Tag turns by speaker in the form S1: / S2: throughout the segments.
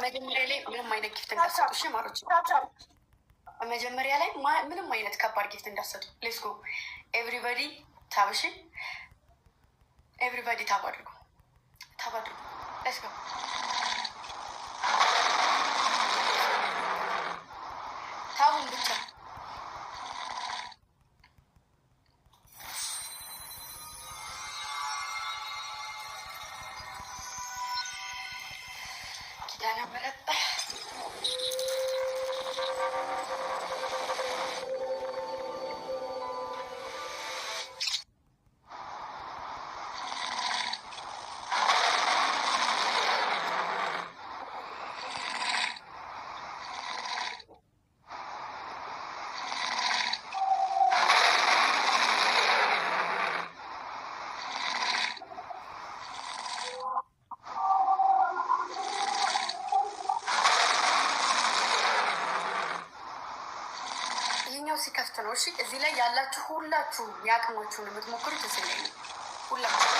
S1: መጀመሪያ ላይ ምንም አይነት ጊፍት እንዳትሰጡ እሺ ማሮች። መጀመሪያ ላይ ምንም አይነት ከባድ ጊፍት እንዳትሰጡ። ሌትስ ጎ ኤቭሪባዲ ታብ። እሺ ኤቭሪባዲ ታብ አድርጉ፣ ታብ አድርጉ። ሌትስ ጎ ታቡን ብቻ ኪዳነ ምሕረት ሲከፍት ነው። እሺ እዚህ ላይ ያላችሁ ሁላችሁ የአቅማችሁን የምትሞክሩት እዚህ ላይ ነው። ሁላችሁ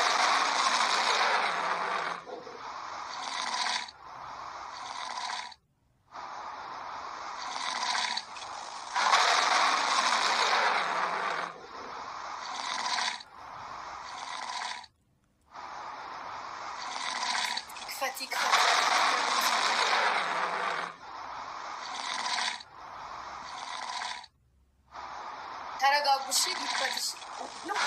S1: ክፈቲ ክፈቲ ተረጋጉ። እሺ ይፈትሽ ነው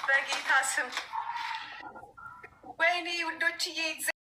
S1: በጌታ ስም ወይኔ ውዶችዬ